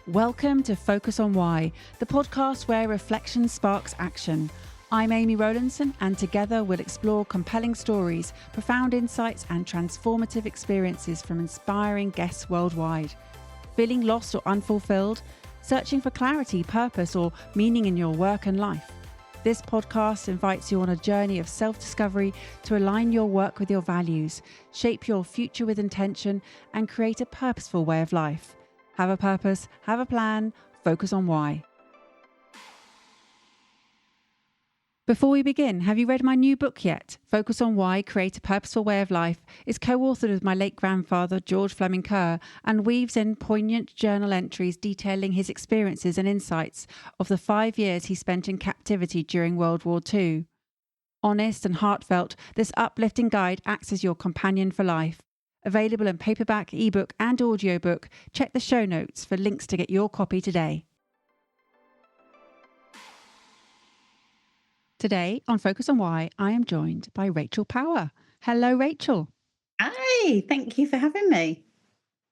Welcome to Focus on Why, the podcast where reflection sparks action. I'm Amy Rowlandson, and together we'll explore compelling stories, profound insights, and transformative experiences from inspiring guests worldwide. Feeling lost or unfulfilled? Searching for clarity, purpose, or meaning in your work and life? This podcast invites you on a journey of self-discovery to align your work with your values, shape your future with intention, and create a purposeful way of life. Have a purpose, have a plan, focus on why. Before we begin, have you read my new book yet? Focus on Why, Create a Purposeful Way of Life is co-authored with my late grandfather, George Fleming Kerr, and weaves in poignant journal entries detailing his experiences and insights of the 5 years he spent in captivity during World War II. Honest and heartfelt, this uplifting guide acts as your companion for life. Available in paperback, ebook, and audiobook. Check the show notes for links to get your copy today. Today on Focus on Why, I am joined by Rachel Power. Hello, Rachel. Hi, thank you for having me.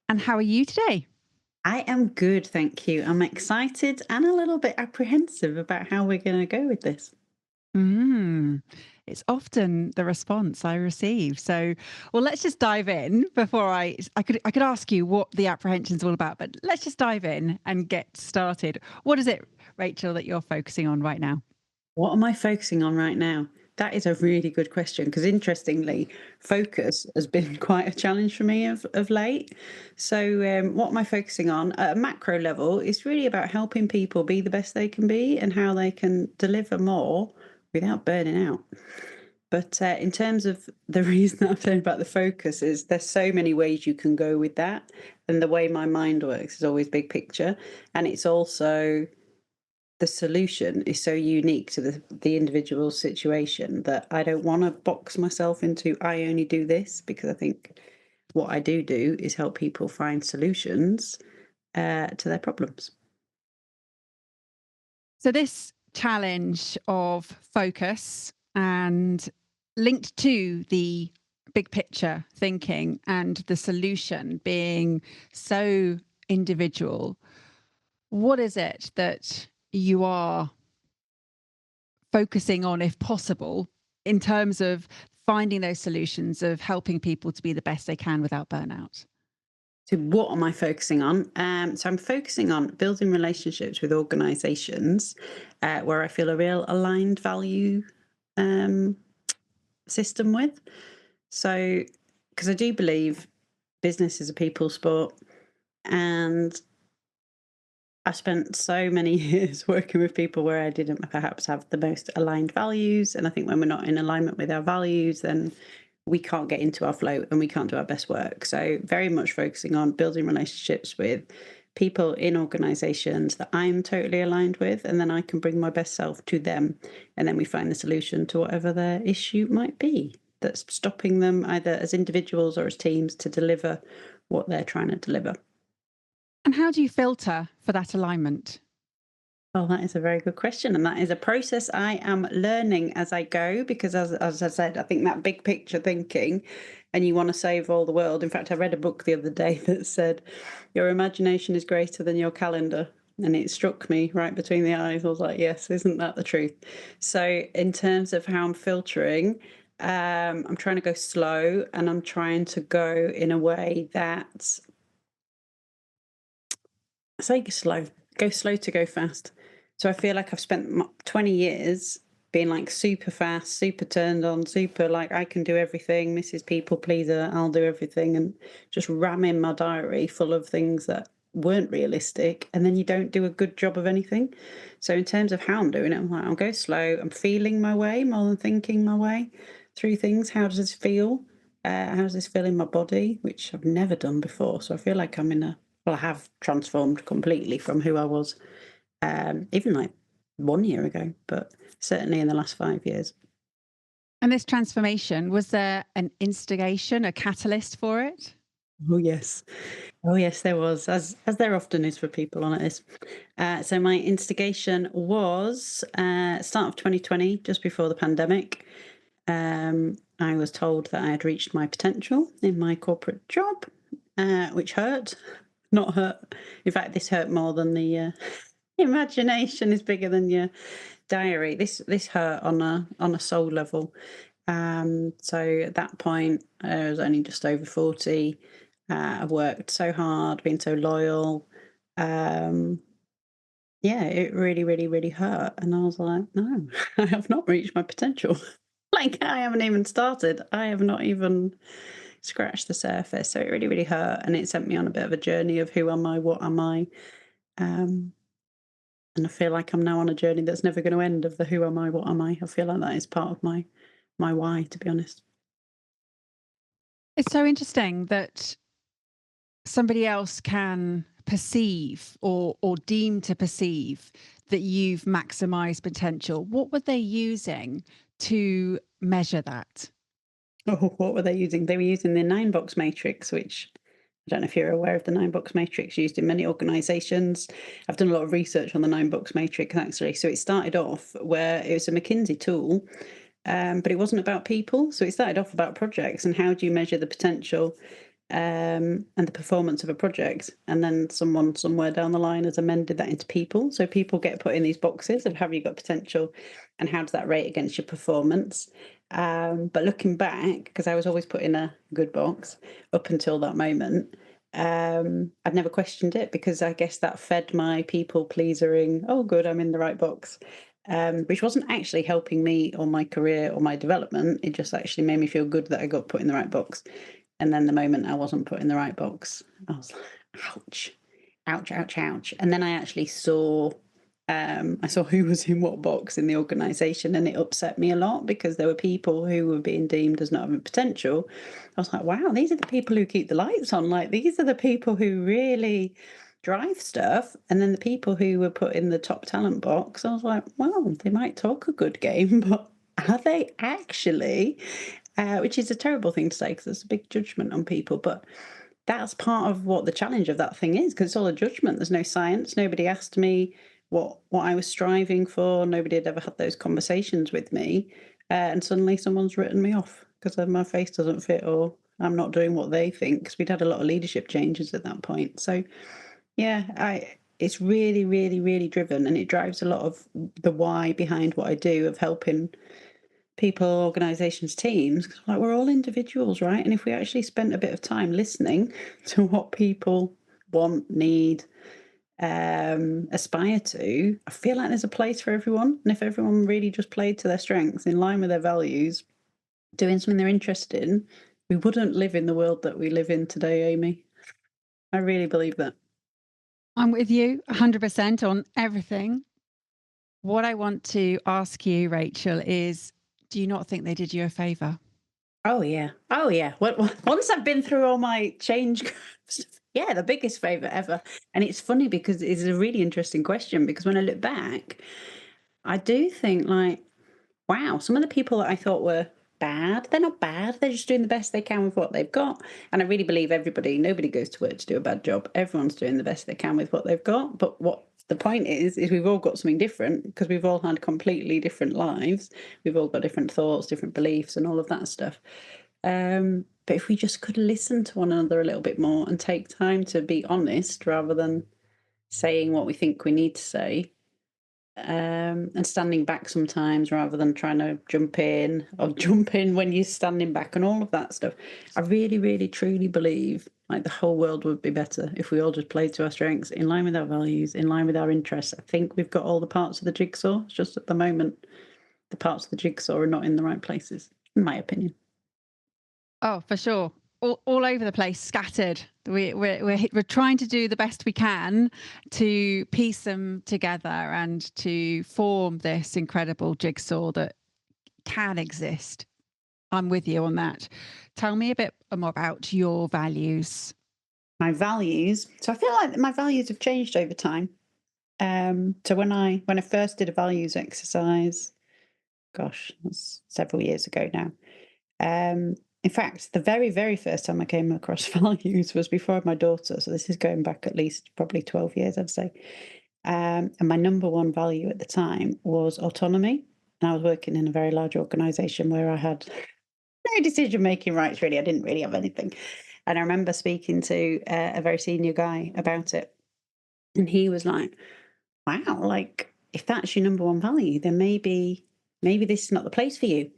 And how are you today? I am good, thank you. I'm excited and a little bit apprehensive about how we're going to go with this. It's often the response I receive. So, well, let's just dive in before I could ask you what the apprehension is all about, but let's just dive in and get started. What is it, Rachel, that you're focusing on right now? What am I focusing on right now? That is a really good question because interestingly, focus has been quite a challenge for me of late. So what am I focusing on? At a macro level, it's really about helping people be the best they can be and how they can deliver more without burning out. But in terms of the reason that I'm saying about the focus is there's so many ways you can go with that. And the way my mind works is always big picture. And it's also the solution is so unique to the individual situation that I don't want to box myself into I only do this, because I think what I do is help people find solutions to their problems. So this challenge of focus and linked to the big picture thinking and the solution being so individual, what is it that you are focusing on, if possible, in terms of finding those solutions of helping people to be the best they can without burnout? So what am I focusing on? So I'm focusing on building relationships with organizations where I feel a real aligned value system with. So, because I do believe business is a people sport, and I spent so many years working with people where I didn't perhaps have the most aligned values. And I think when we're not in alignment with our values, then we can't get into our flow and we can't do our best work. So very much focusing on building relationships with people in organizations that I'm totally aligned with, and then I can bring my best self to them. And then we find the solution to whatever their issue might be that's stopping them either as individuals or as teams to deliver what they're trying to deliver. And how do you filter for that alignment? Well, that is a very good question. And that is a process I am learning as I go, because as I said, I think that big picture thinking and you want to save all the world. In fact, I read a book the other day that said, your imagination is greater than your calendar. And it struck me right between the eyes. I was like, yes, isn't that the truth? So in terms of how I'm filtering, I'm trying to go slow, and I'm trying to go in a way that, say go slow to go fast. So I feel like I've spent 20 years being like super fast, super turned on, super like I can do everything, Mrs. People Pleaser, I'll do everything, and just ramming my diary full of things that weren't realistic. And then you don't do a good job of anything. So in terms of how I'm doing it, I'm like, I'll go slow. I'm feeling my way more than thinking my way through things. How does this feel? How does this feel in my body? Which I've never done before. So I feel like I have transformed completely from who I was even like 1 year ago, but certainly in the last 5 years. And this transformation, was there an instigation, a catalyst for it? Oh yes, there was, as there often is for people on this. So my instigation was start of 2020, just before the pandemic. I was told that I had reached my potential in my corporate job, which hurt. Not hurt In fact, this hurt more than the imagination is bigger than your diary. This hurt on a soul level. So at that point, I was only just over 40. I've worked so hard, been so loyal. Um, yeah, it really, really, really hurt. And I was like, no, I have not reached my potential. Like, I haven't even started. I have not even scratched the surface. So it really, really hurt. And it sent me on a bit of a journey of who am I, what am I? Um, and I feel like I'm now on a journey that's never going to end of the who am I, what am I? I feel like that is part of my why, to be honest. It's so interesting that somebody else can perceive or deem to perceive that you've maximized potential. What were they using to measure that? Oh, what were they using? They were using the 9-box matrix, which I don't know if you're aware of the 9-box matrix used in many organizations. I've done a lot of research on the 9-box matrix, actually. So it started off where it was a McKinsey tool, but it wasn't about people. So it started off about projects and how do you measure the potential and the performance of a project. And then someone somewhere down the line has amended that into people. So people get put in these boxes of have you got potential and how does that rate against your performance. But looking back, because I was always put in a good box up until that moment, I'd never questioned it because I guess that fed my people pleasering. Oh, good, I'm in the right box. Which wasn't actually helping me or my career or my development. It just actually made me feel good that I got put in the right box. And then the moment I wasn't put in the right box, I was like, ouch, ouch, ouch, ouch. And then I saw who was in what box in the organization, and it upset me a lot because there were people who were being deemed as not having potential. I was like, wow, these are the people who keep the lights on. Like, these are the people who really drive stuff. And then the people who were put in the top talent box, I was like, well, they might talk a good game, but are they actually? Which is a terrible thing to say because it's a big judgment on people. But that's part of what the challenge of that thing is because it's all a judgment. There's no science. Nobody asked me what I was striving for. Nobody had ever had those conversations with me. And suddenly someone's written me off because my face doesn't fit or I'm not doing what they think because we'd had a lot of leadership changes at that point. So yeah, it's really, really, really driven and it drives a lot of the why behind what I do of helping people, organizations, teams, 'cause, like, we're all individuals, right? And if we actually spent a bit of time listening to what people want, need, aspire to, I feel like there's a place for everyone. And if everyone really just played to their strengths in line with their values, doing something they're interested in, we wouldn't live in the world that we live in today, Amy. I really believe that. I'm with you 100% on everything. What I want to ask you, Rachel, is do you not think they did you a favor? Oh yeah. Oh yeah. Once I've been through all my change curves, yeah, the biggest favor ever. And it's funny because it's a really interesting question because when I look back, I do think like, wow, some of the people that I thought were bad, they're not bad. They're just doing the best they can with what they've got. And I really believe nobody goes to work to do a bad job. Everyone's doing the best they can with what they've got. But what the point is we've all got something different because we've all had completely different lives. We've all got different thoughts, different beliefs, and all of that stuff. But if we just could listen to one another a little bit more and take time to be honest rather than saying what we think we need to say, and standing back sometimes rather than trying to jump in or jump in when you're standing back and all of that stuff. I really, really, truly believe like the whole world would be better if we all just played to our strengths, in line with our values, in line with our interests. I think we've got all the parts of the jigsaw. It's just at the moment, the parts of the jigsaw are not in the right places, in my opinion. Oh, for sure. All over the place, scattered. We're trying to do the best we can to piece them together and to form this incredible jigsaw that can exist. I'm with you on that. Tell me a bit more about your values. My values. So I feel like my values have changed over time. So when I first did a values exercise, gosh, that's several years ago now. Um, in fact, the very, very first time I came across values was before I had my daughter. So this is going back at least probably 12 years, I'd say. And my number one value at the time was autonomy. And I was working in a very large organization where I had no decision making rights, really. I didn't really have anything. And I remember speaking to a very senior guy about it. And he was like, wow, like if that's your number one value, then maybe this is not the place for you,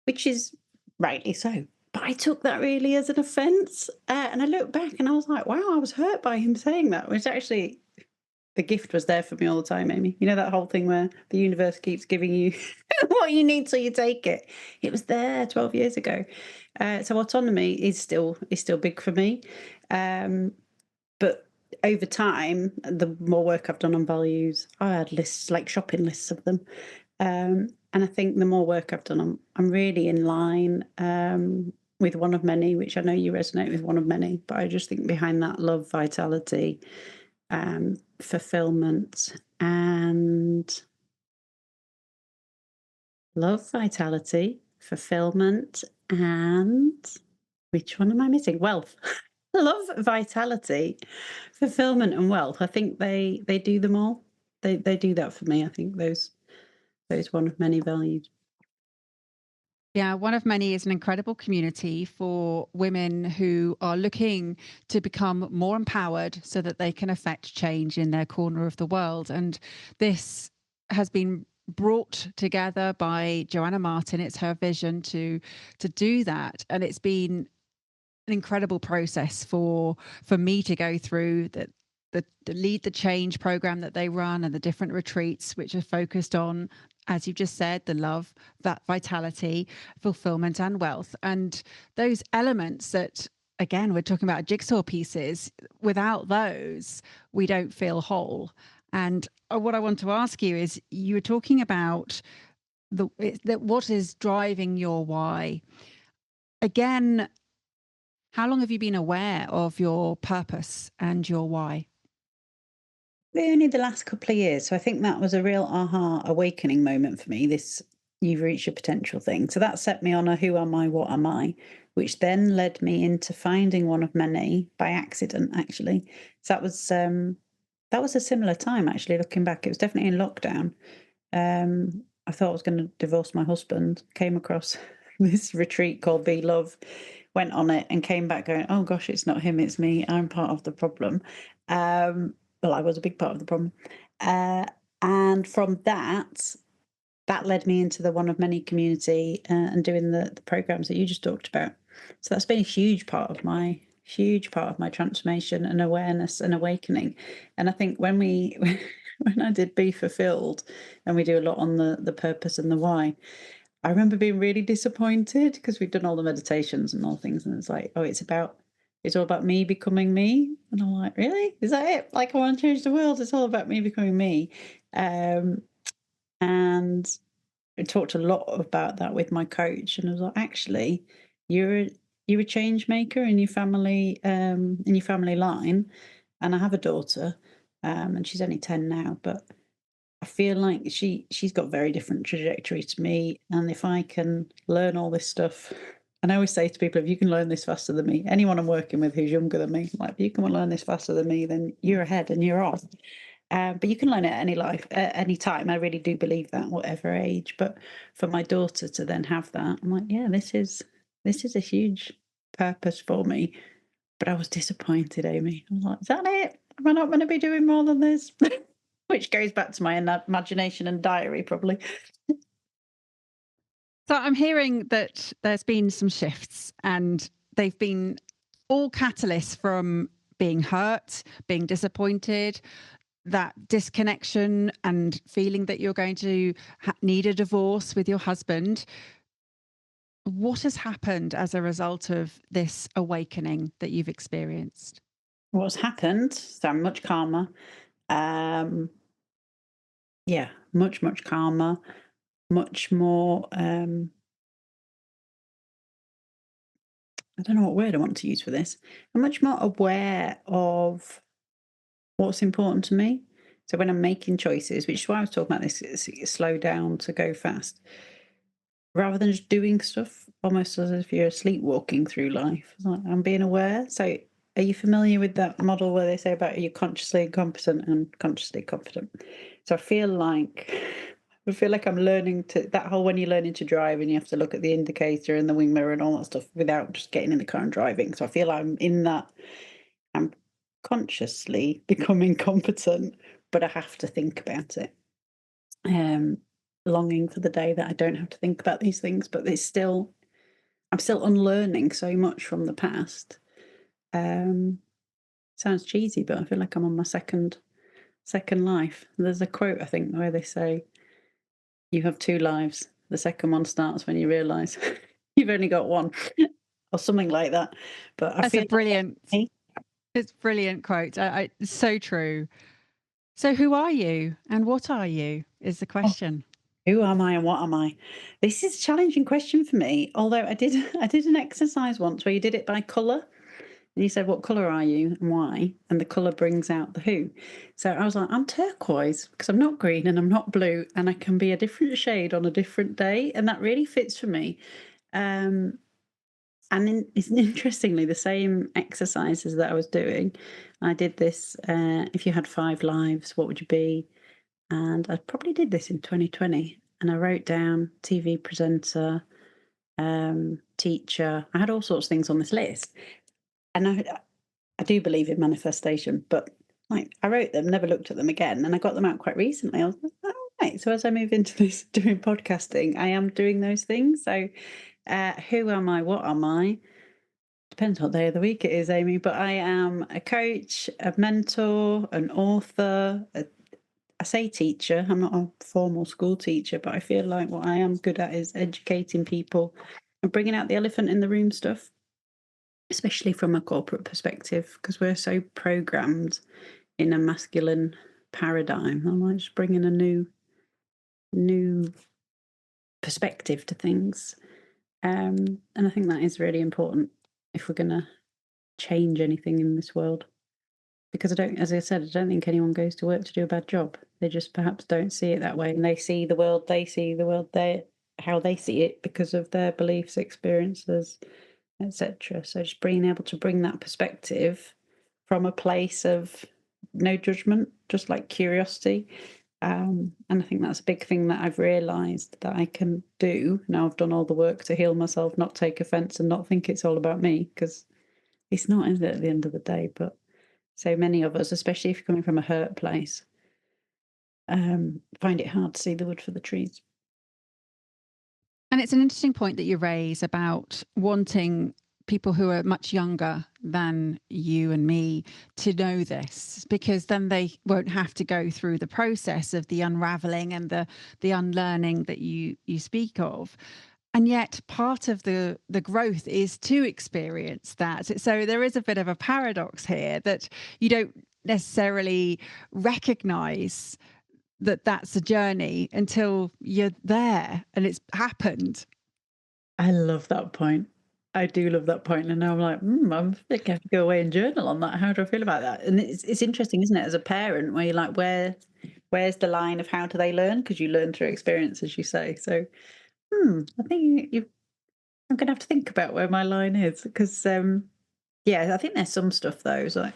which is rightly so. But I took that really as an offence, and I look back and I was like, wow, I was hurt by him saying that. Which actually, the gift was there for me all the time, Amy. You know that whole thing where the universe keeps giving you what you need so you take it. It was there 12 years ago. So autonomy is still big for me. But over time, the more work I've done on values, I had lists, like shopping lists of them. And I think the more work I've done, I'm really in line with one of many, which I know you resonate with one of many, but I just think behind that love, vitality, fulfillment, and love, vitality, fulfillment, and which one am I missing? Wealth. Love, vitality, fulfillment, and wealth. I think they do them all. They do that for me. I think those one of many values. Yeah, One of Many is an incredible community for women who are looking to become more empowered so that they can affect change in their corner of the world. And this has been brought together by Joanna Martin. It's her vision to do that. And it's been an incredible process for me to go through the lead the change program that they run and the different retreats which are focused on, as you just said, the love, that vitality, fulfillment, and wealth. And those elements that, again, we're talking about jigsaw pieces. Without those, we don't feel whole. And what I want to ask you is, you were talking about what is driving your why. Again, how long have you been aware of your purpose and your why? Only the last couple of years. So I think that was a real aha awakening moment for me. This you've reached your potential thing. So that set me on a who am I, what am I, which then led me into finding one of many by accident, actually. So that was a similar time actually, looking back. It was definitely in lockdown. I thought I was going to divorce my husband, came across this retreat called Be Love, went on it and came back going, oh gosh, it's not him, it's me. I'm part of the problem. Well, I was a big part of the problem. Uh, and from that led me into the One of Many community and doing the programs that you just talked about. So that's been a huge part of my transformation and awareness and awakening. And I think when we when I did Be Fulfilled, and we do a lot on the purpose and the why, I remember being really disappointed because we'd done all the meditations and all things, and it's like, oh, it's all about me becoming me. And I'm like, really? Is that it? Like, I want to change the world. It's all about me becoming me. And I talked a lot about that with my coach, and I was like, actually, you're a change maker in your family line. And I have a daughter, and she's only 10 now, but I feel like she's got very different trajectory to me. And if I can learn all this stuff, and I always say to people, if you can learn this faster than me, anyone I'm working with who's younger than me, like if you can learn this faster than me, then you're ahead and you're off. But you can learn it at any time. I really do believe that, whatever age. But for my daughter to then have that, I'm like, yeah, this is a huge purpose for me. But I was disappointed, Amy. I was like, is that it? Am I not going to be doing more than this? Which goes back to my imagination and diary, probably. So I'm hearing that there's been some shifts, and they've been all catalysts from being hurt, being disappointed, that disconnection, and feeling that you're going to need a divorce with your husband. What has happened as a result of this awakening that you've experienced? What's happened? So I'm much calmer. Um, yeah, much calmer, much more. I don't know what word I want to use for this. I'm much more aware of what's important to me. So when I'm making choices, which is why I was talking about this, slow down to go fast, rather than just doing stuff, almost as if you're sleepwalking through life. It's like I'm being aware. So are you familiar with that model where they say about are you consciously incompetent and consciously competent? So I feel like I'm learning to that whole when you're learning to drive and you have to look at the indicator and the wing mirror and all that stuff without just getting in the car and driving. So I feel I'm in that. I'm consciously becoming competent, but I have to think about it. Um, Longing for the day that I don't have to think about these things, but I'm still unlearning so much from the past. Um, Sounds cheesy, but I feel like I'm on my second life. There's a quote I think where they say, "You have two lives. The second one starts when you realise you've only got one," or something like that. But I That's a feel like brilliant, that's me. it's a brilliant quote. It's so true. So who are you and what are you is the Oh, question. who am I and what am I? This is a challenging question for me. Although I did an exercise once where you did it by colour. And you said, "What colour are you and why?" And the colour brings out the who. So I was like, I'm turquoise because I'm not green and I'm not blue and I can be a different shade on a different day. And that really fits for me. Um, it's interestingly the same exercises that I was doing. I did this, if you had 5 lives, what would you be? And I probably did this in 2020. And I wrote down TV presenter, teacher. I had all sorts of things on this list. And I do believe in manifestation, but like I wrote them, never looked at them again, and I got them out quite recently. I was like, oh, right. So as I move into this doing podcasting, I am doing those things. So who am I? What am I? Depends what day of the week it is, Amy. But I am a coach, a mentor, an author. I say teacher. I'm not a formal school teacher, but I feel like what I am good at is educating people and bringing out the elephant in the room stuff, especially from a corporate perspective, because we're so programmed in a masculine paradigm. I like just bringing a new perspective to things, and I think that is really important if we're going to change anything in this world. Because I don't, as I said, I don't think anyone goes to work to do a bad job. They just perhaps don't see it that way, and they see the world. They see the world how they see it because of their beliefs, experiences, etc. So just being able to bring that perspective from a place of no judgment, just like curiosity. And I think that's a big thing that I've realised that I can do. Now I've done all the work to heal myself, not take offence and not think it's all about me, because it's not, is it, at the end of the day? But so many of us, especially if you're coming from a hurt place, find it hard to see the wood for the trees. And it's an interesting point that you raise about wanting people who are much younger than you and me to know this, because then they won't have to go through the process of the unraveling and the unlearning that you speak of. And yet part of the growth is to experience that. So there is a bit of a paradox here that you don't necessarily recognize that that's a journey until you're there and it's happened. I love that point. I do love that point, and now I'm like, I think I have to go away and journal on that. How do I feel about that? And it's interesting, isn't it, as a parent, where you're like, where's the line of how do they learn? Because you learn through experience, as you say. So, I think I'm going to have to think about where my line is, because, yeah, I think there's some stuff though. It's like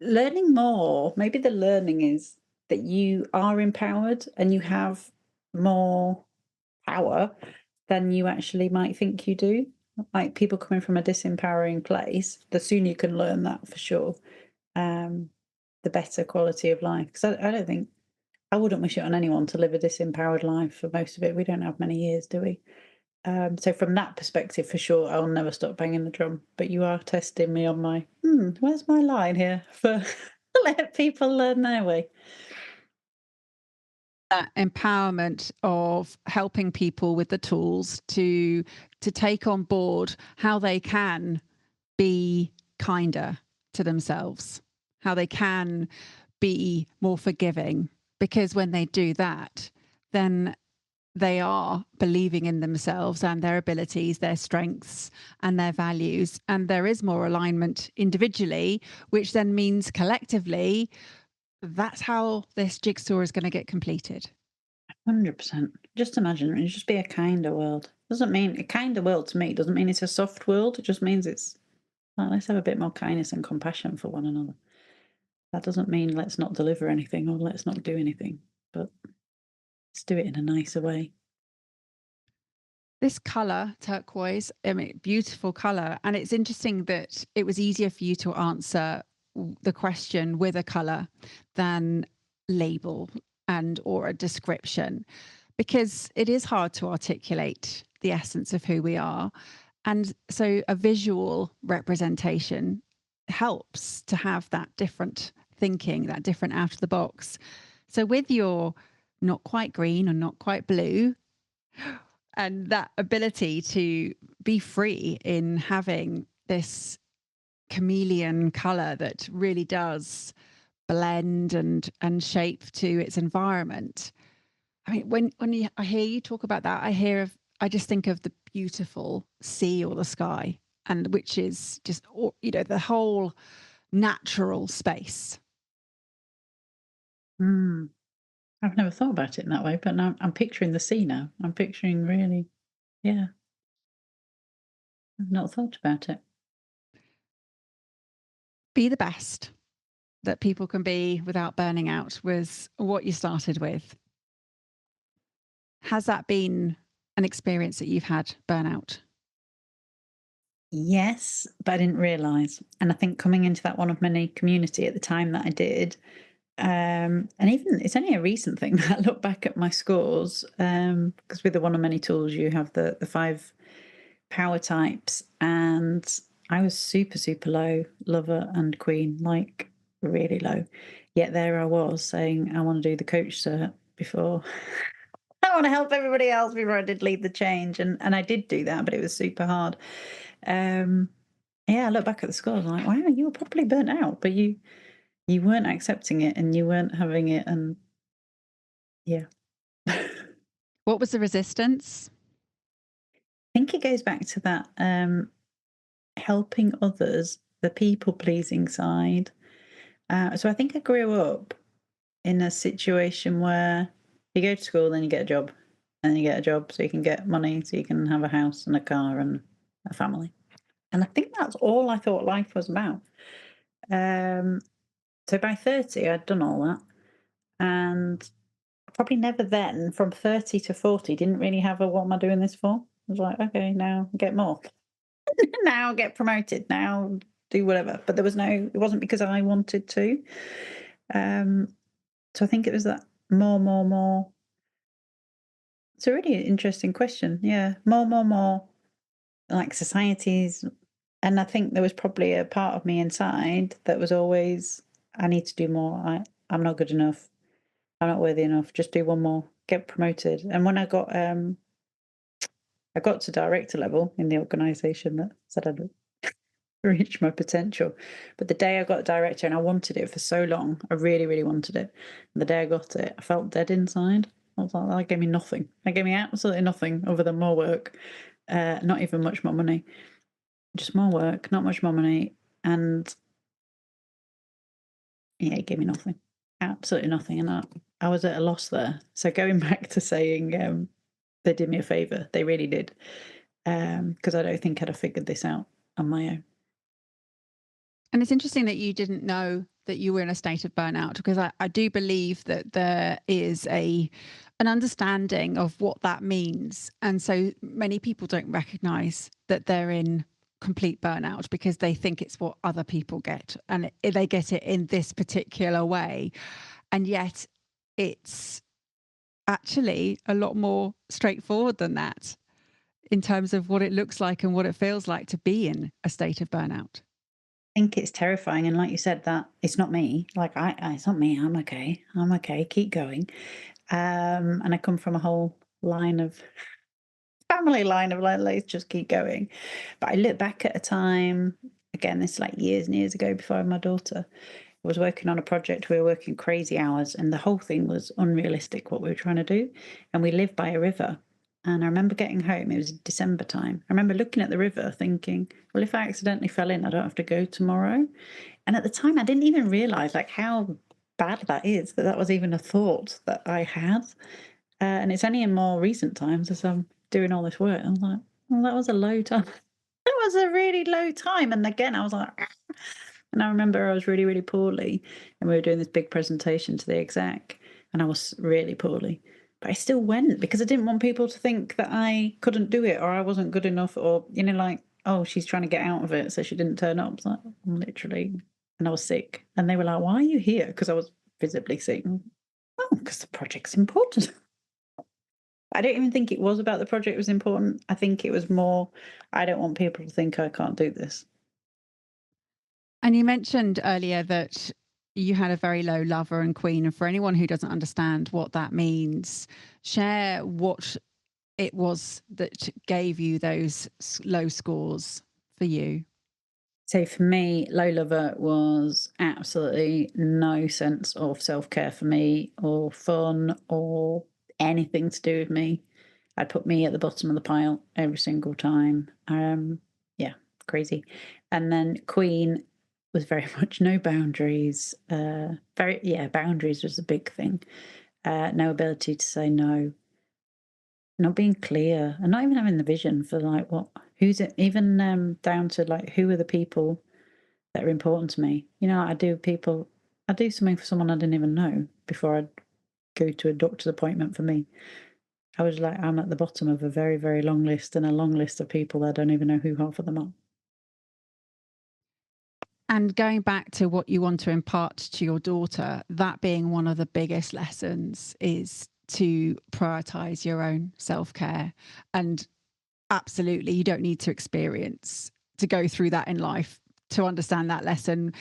learning more. Maybe the learning is that you are empowered and you have more power than you actually might think you do. Like people coming from a disempowering place, the sooner you can learn that for sure, the better quality of life. Because I don't think I wouldn't wish it on anyone to live a disempowered life for most of it. We don't have many years, do we? So from that perspective, for sure, I'll never stop banging the drum. But you are testing me on my, where's my line here for let people learn their way. That empowerment of helping people with the tools to take on board how they can be kinder to themselves, how they can be more forgiving, because when they do that, then they are believing in themselves and their abilities, their strengths and their values, and there is more alignment individually, which then means collectively that's how this jigsaw is going to get completed. 100%. Just imagine it just be a kinder world. Doesn't mean a kinder world to me doesn't mean it's a soft world. It just means it's let's have a bit more kindness and compassion for one another. That doesn't mean let's not deliver anything or let's not do anything, but let's do it in a nicer way. This color, turquoise, I mean, beautiful color. And it's interesting that it was easier for you to answer the question with a colour than label and or a description, because it is hard to articulate the essence of who we are. And so a visual representation helps to have that different thinking, that different out of the box. So with your not quite green or not quite blue, and that ability to be free in having this chameleon color that really does blend and shape to its environment. I mean, I hear you talk about that, I just think of the beautiful sea or the sky, and which is just, the whole natural space. I've never thought about it in that way, but now I'm picturing the sea now. I'm picturing really, yeah. I've not thought about it. Be the best that people can be without burning out was what you started with. Has that been an experience that you've had, burnout? Yes, but I didn't realise. And I think coming into that one of many community at the time that I did, and even it's only a recent thing that I look back at my scores, because with the one of many tools you have the 5 power types, and I was super, super low, lover and queen, like really low. Yet there I was saying I want to do the coach cert before I want to help everybody else before I did lead the change. And I did do that, but it was super hard. Yeah, I look back at the scores, I'm like, wow, you were probably burnt out, but you weren't accepting it and you weren't having it, and yeah. I What was the resistance? think it goes back to that helping others, the people pleasing side. So I think I grew up in a situation where you go to school, then you get a job, and you get a job so you can get money, so you can have a house and a car and a family. And I think that's all I thought life was about. So by 30, I'd done all that. And probably never then, from 30 to 40, didn't really have a what am I doing this for? I was like, okay, now get more. Now get promoted. Now do whatever. But there was it wasn't because I wanted to. So I think it was that more. It's a really interesting question. Yeah. More. Like societies. And I think there was probably a part of me inside that was always, I need to do more. I'm not good enough. I'm not worthy enough. Just do one more. Get promoted. And when I got to director level in the organisation that said I'd reached my potential. But the day I got director, and I wanted it for so long, I really, really wanted it. And the day I got it, I felt dead inside. I was like, that gave me nothing. That gave me absolutely nothing other than more work, not even much more money. Just more work, not much more money. And yeah, it gave me nothing. Absolutely nothing. And I was at a loss there. So going back to saying they did me a favour, they really did. Because I don't think I'd have figured this out on my own. And it's interesting that you didn't know that you were in a state of burnout, because I do believe that there is an understanding of what that means. And so many people don't recognize that they're in complete burnout because they think it's what other people get, and they get it in this particular way. And yet it's actually a lot more straightforward than that in terms of what it looks like and what it feels like to be in a state of burnout. I think it's terrifying, and like you said, that it's not me. Like it's not me. I'm okay. I'm okay. Keep going. And I come from a whole family line of like, let's just keep going. But I look back at a time, again, this is like years and years ago before I had my daughter. I was working on a project. We were working crazy hours, and the whole thing was unrealistic what we were trying to do. And we lived by a river. And I remember getting home, it was December time. I remember looking at the river thinking, well, if I accidentally fell in, I don't have to go tomorrow. And at the time, I didn't even realize like how bad that is, that was even a thought that I had. And it's only in more recent times as I'm doing all this work, I'm like, well, that was a low time. That was a really low time. And again, I was like, "Ah." And I remember I was really, really poorly, and we were doing this big presentation to the exec, and I was really poorly. But I still went because I didn't want people to think that I couldn't do it or I wasn't good enough, or, like, oh, she's trying to get out of it, so she didn't turn up. It's like, literally, and I was sick. And they were like, "Why are you here?" Because I was visibly sick. Oh, because the project's important. I don't even think it was about the project was important. I think it was more, I don't want people to think I can't do this. And you mentioned earlier that you had a very low lover and queen. And for anyone who doesn't understand what that means, share what it was that gave you those low scores for you. So for me, low lover was absolutely no sense of self-care for me or fun or anything to do with me. I'd put me at the bottom of the pile every single time. Yeah, crazy. And then Queen was very much no boundaries. Boundaries was a big thing. No ability to say no, not being clear, and not even having the vision for like who's it, even down to like who are the people that are important to me. You know, I do something for someone I didn't even know before I'd go to a doctor's appointment for me. I was like, I'm at the bottom of a very, very long list, and a long list of people I don't even know who half of them are. And going back to what you want to impart to your daughter, that being one of the biggest lessons is to prioritize your own self-care. And absolutely, you don't need to go through that in life to understand that lesson,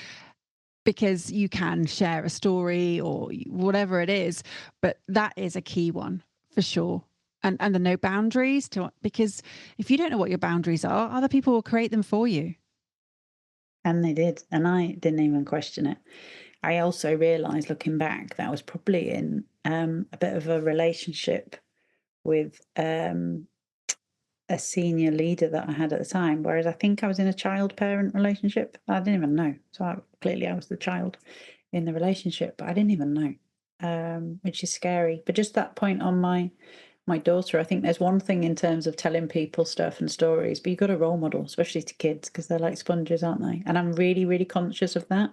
because you can share a story or whatever it is, but that is a key one for sure. And the no boundaries, because if you don't know what your boundaries are, other people will create them for you. And they did, and I didn't even question it. I also realised looking back that I was probably in a bit of a relationship with a senior leader that I had at the time, whereas I think I was in a child-parent relationship. I didn't even know. So clearly I was the child in the relationship, but I didn't even know, which is scary. But just that point on my daughter, I think there's one thing in terms of telling people stuff and stories, but you've got a role model, especially to kids, because they're like sponges, aren't they? And I'm really, really conscious of that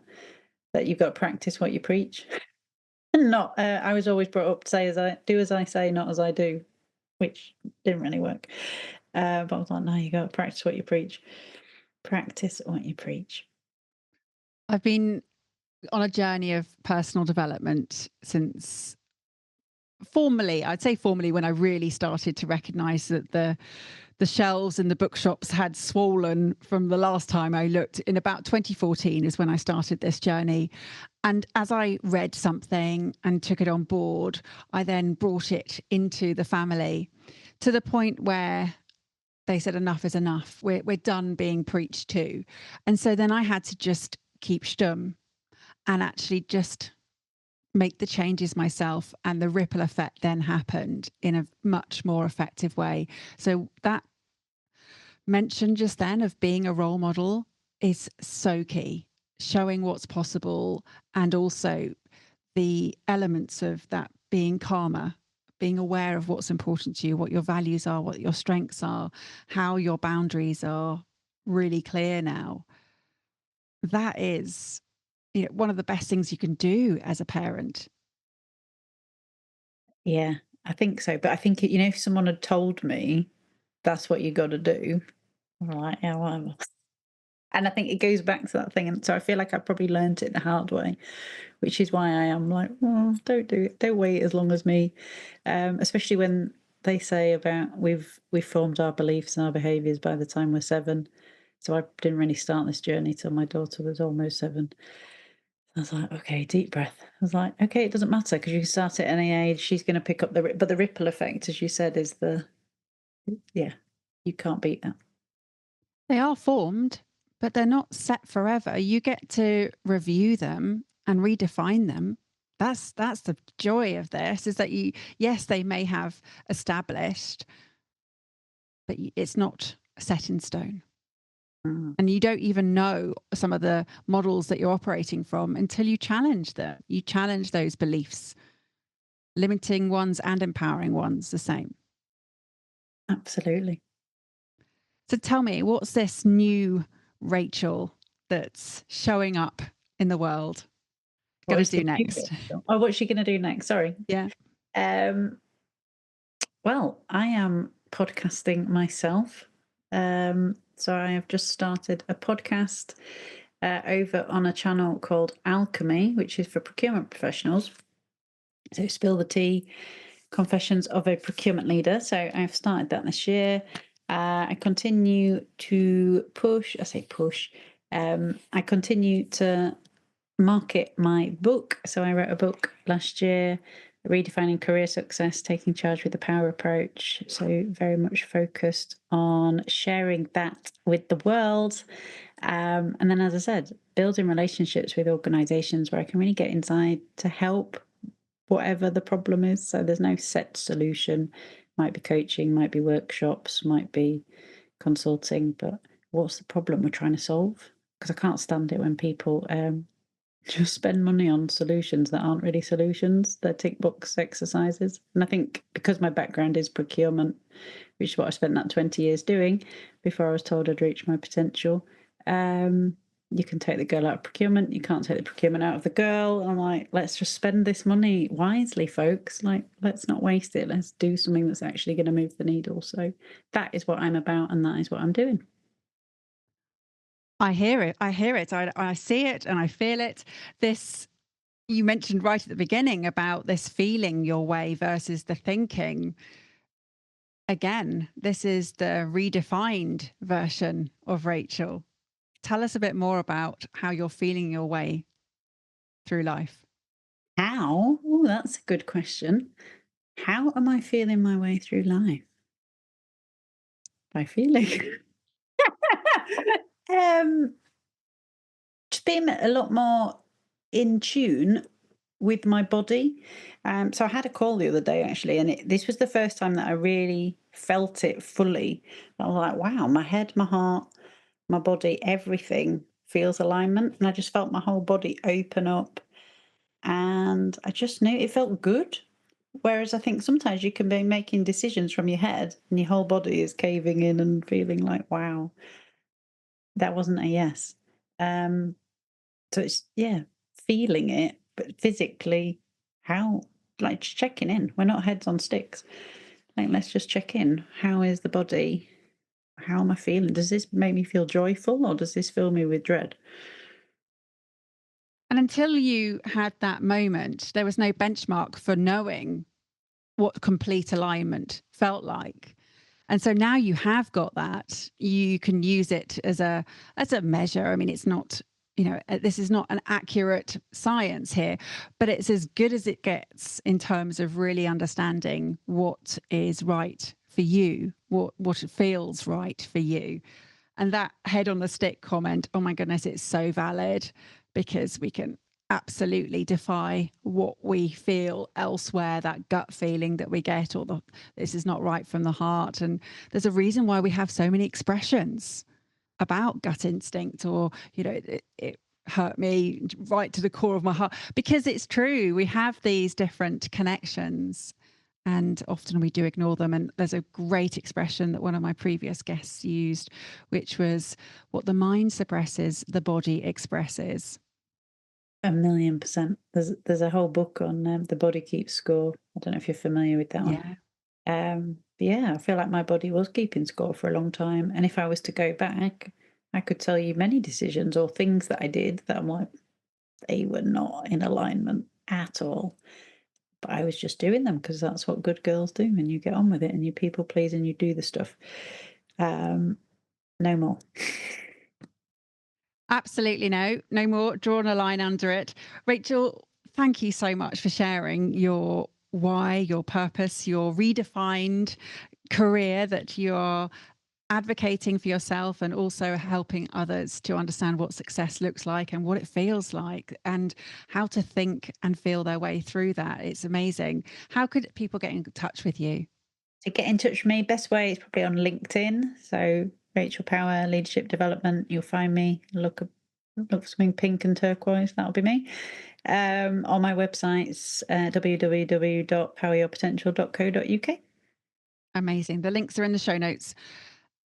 you've got to practice what you preach. Not, I was always brought up to say as I say, not as I do, which didn't really work. But I was like, no, you got to practice what you preach. Practice what you preach. I've been on a journey of personal development since I'd say formally, when I really started to recognize that the shelves in the bookshops had swollen from the last time I looked. In about 2014 is when I started this journey. And as I read something and took it on board, I then brought it into the family to the point where they said, enough is enough. We're done being preached to. And so then I had to just keep stum and actually just make the changes myself, and the ripple effect then happened in a much more effective way. So that mention just then of being a role model is so key, showing what's possible, and also the elements of that being calmer, being aware of what's important to you, what your values are, what your strengths are, how your boundaries are really clear now. That is, one of the best things you can do as a parent. Yeah, I think so. But I think, if someone had told me that's what you got to do, I'm like, yeah, whatever. And I think it goes back to that thing. And so I feel like I probably learned it the hard way, which is why I am like, well, don't do it. Don't wait as long as me. Especially when they say about we've formed our beliefs and our behaviours by the time we're 7. So I didn't really start this journey till my daughter was almost 7. I was like, okay, deep breath. I was like, okay, it doesn't matter because you can start at any age. She's going to pick up but the ripple effect, as you said, is yeah, you can't beat that. They are formed, but they're not set forever. You get to review them and redefine them. That's the joy of this, is that yes, they may have established, but it's not set in stone. Mm. And you don't even know some of the models that you're operating from until you challenge them. You challenge those beliefs, limiting ones and empowering ones the same. Absolutely. So tell me, what's this new Rachel that's showing up in the world What going to is do the new next? Rachel? Oh, what's she going to do next? Sorry. Yeah. Um, well, I am podcasting myself. So I have just started a podcast. over on a channel called Alchemy, which is for procurement professionals. So, Spill the Tea, Confessions of a Procurement Leader. So, I've started that this year. I continue to push, I say push, I continue to market my book. So, I wrote a book last year, Redefining Career Success, Taking Charge with the Power Approach. So, very much focused on sharing that with the world. And then, as I said, building relationships with organizations where I can really get inside to help whatever the problem is. So there's no set solution. Might be coaching, might be workshops, might be consulting, but what's the problem we're trying to solve? Because I can't stand it when people just spend money on solutions that aren't really solutions. They're tick box exercises. And I think because my background is procurement, which is what I spent that 20 years doing before I was told I'd reached my potential, you can take the girl out of procurement, you can't take the procurement out of the girl. And I'm like, let's just spend this money wisely, folks. Like, let's not waste it. Let's do something that's actually going to move the needle. So that is what I'm about, and that is what I'm doing. I hear it. I hear it. I see it and I feel it. This, you mentioned right at the beginning about this feeling your way versus the thinking. Again, this is the redefined version of Rachel. Tell us a bit more about how you're feeling your way through life. How? Oh, that's a good question. How am I feeling my way through life? By feeling. um, just being a lot more in tune with my body. So I had a call the other day actually, and this was the first time that I really felt it fully. I was like, wow, my head, my heart, my body, everything feels alignment. And I just felt my whole body open up, and I just knew it felt good. Whereas I think sometimes you can be making decisions from your head and your whole body is caving in and feeling like, wow, that wasn't a yes. Um, So it's, yeah, feeling it, but physically, how, like, just checking in. We're not heads on sticks. Like, let's just check in. How is the body? How am I feeling? Does this make me feel joyful, or does this fill me with dread? And until you had that moment, there was no benchmark for knowing what complete alignment felt like. And so now you have got that, you can use it as a measure. I mean, it's not, this is not an accurate science here, but it's as good as it gets in terms of really understanding what is right for you, what feels right for you. And that head on the stick comment, oh my goodness, it's so valid, because we can absolutely defy what we feel elsewhere, that gut feeling that we get, or this is not right from the heart. And there's a reason why we have so many expressions about gut instinct, or, it hurt me right to the core of my heart, because it's true. We have these different connections and often we do ignore them. And there's a great expression that one of my previous guests used, which was, what the mind suppresses, the body expresses. 1,000,000%. There's a whole book on the body keeps score. I don't know if you're familiar with that one. Yeah. But yeah, I feel like my body was keeping score for a long time. And if I was to go back, I could tell you many decisions or things that I did that I'm like, they were not in alignment at all. But I was just doing them because that's what good girls do, and you get on with it and you people please and you do the stuff. No more. Absolutely no. No more. Drawn a line under it. Rachel, thank you so much for sharing your why, your purpose, your redefined career that you're advocating for yourself, and also helping others to understand what success looks like and what it feels like, and how to think and feel their way through that. It's amazing. How could people get in touch with you? To get in touch with me, best way is probably on LinkedIn. So Rachel Power Leadership Development. You'll find me. Look for something pink and turquoise. That'll be me. On my websites, www.poweryourpotential.co.uk. Amazing. The links are in the show notes.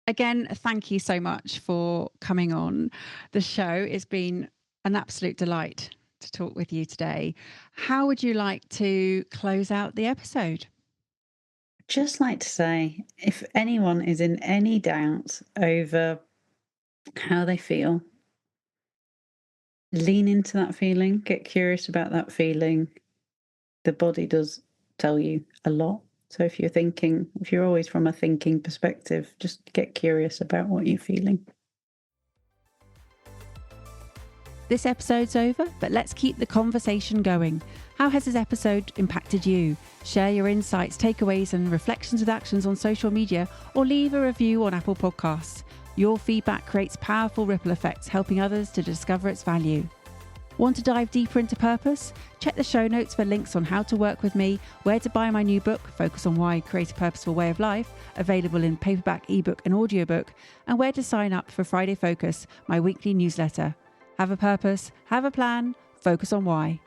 Again, thank you so much for coming on the show. It's been an absolute delight to talk with you today. How would you like to close out the episode? Just like to say, if anyone is in any doubt over how they feel, lean into that feeling, get curious about that feeling. The body does tell you a lot. So if you're always from a thinking perspective, just get curious about what you're feeling. This episode's over, but let's keep the conversation going. How has this episode impacted you? Share your insights, takeaways, and reflections with actions on social media, or leave a review on Apple Podcasts. Your feedback creates powerful ripple effects, helping others to discover its value. Want to dive deeper into purpose? Check the show notes for links on how to work with me, where to buy my new book, Focus on Why, Create a Purposeful Way of Life, available in paperback, ebook, and audiobook, and where to sign up for Friday Focus, my weekly newsletter. Have a purpose, have a plan, focus on why.